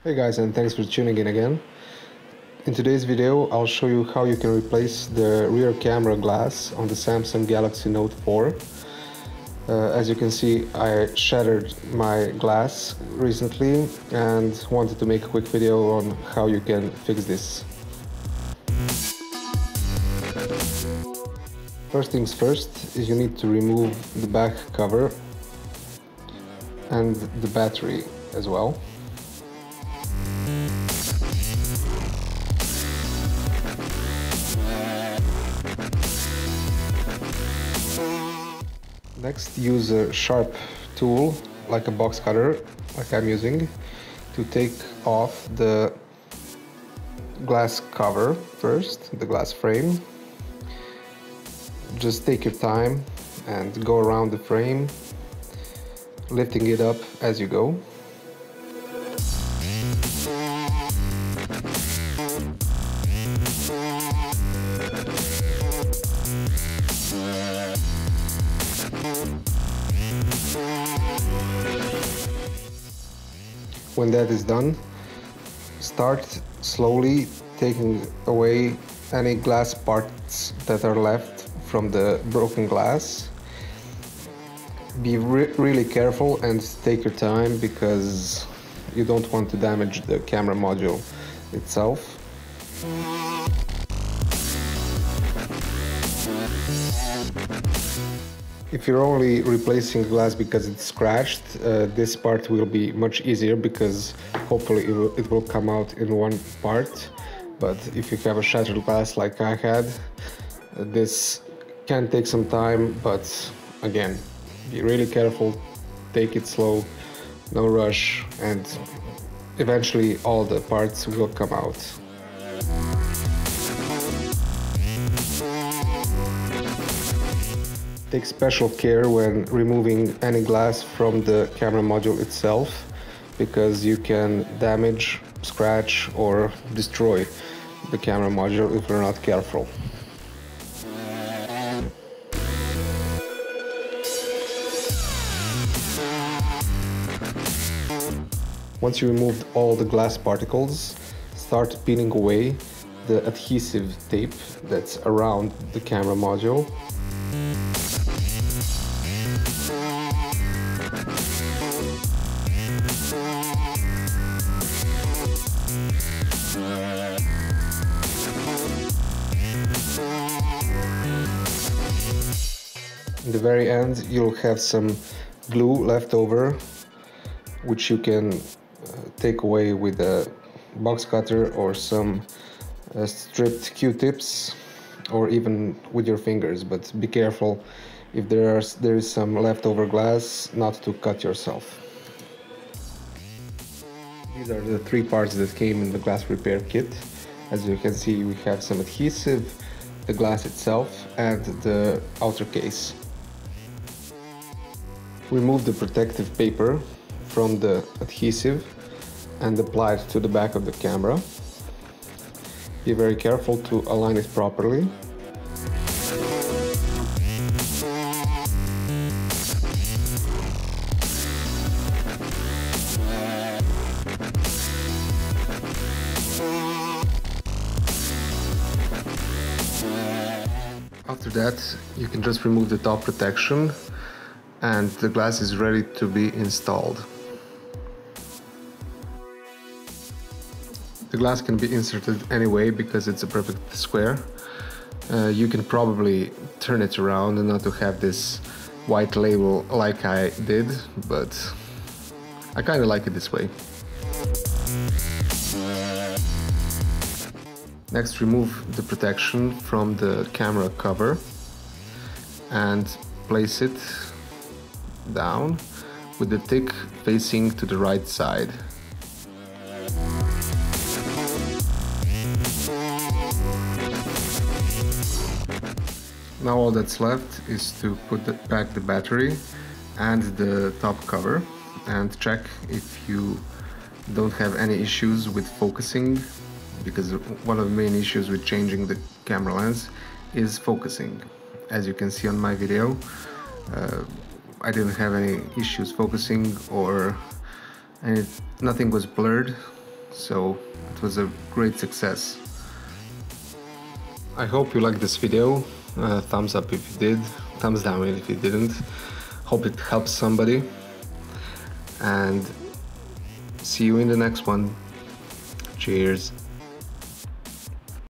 Hey guys, and thanks for tuning in again. In today's video, I'll show you how you can replace the rear camera glass on the Samsung Galaxy Note 4. As you can see, I shattered my glass recently and wanted to make a quick video on how you can fix this. First things first is you need to remove the back cover and the battery as well. Next, use a sharp tool like a box cutter, like I'm using, to take off the glass cover first, the glass frame. Just take your time and go around the frame, lifting it up as you go. When that is done, start slowly taking away any glass parts that are left from the broken glass. Be really careful and take your time because you don't want to damage the camera module itself. If you're only replacing glass because it's scratched, this part will be much easier because hopefully it will come out in one part. But if you have a shattered glass like I had, this can take some time, but again, be really careful, take it slow, no rush, and eventually all the parts will come out. Take special care when removing any glass from the camera module itself, because you can damage, scratch, or destroy the camera module if you're not careful. Once you removed all the glass particles, start peeling away the adhesive tape that's around the camera module. In the very end, you'll have some glue left over, which you can take away with a box cutter or some stripped Q-tips, or even with your fingers. But be careful, if there is some leftover glass, not to cut yourself. These are the three parts that came in the glass repair kit. As you can see, we have some adhesive, the glass itself, and the outer case. Remove the protective paper from the adhesive and apply it to the back of the camera. Be very careful to align it properly. After that, you can just remove the top protection and the glass is ready to be installed. The glass can be inserted anyway because it's a perfect square. You can probably turn it around and not to have this white label like I did, but I kind of like it this way. Next, remove the protection from the camera cover and place it down with the tick facing to the right side. Now all that's left is to put back the battery and the top cover and check if you don't have any issues with focusing, because one of the main issues with changing the camera lens is focusing. As you can see on my video, I didn't have any issues focusing, or nothing was blurred. so it was a great success. I hope you liked this video. Thumbs up if you did, thumbs down if you didn't. Hope it helps somebody, and see you in the next one. Cheers.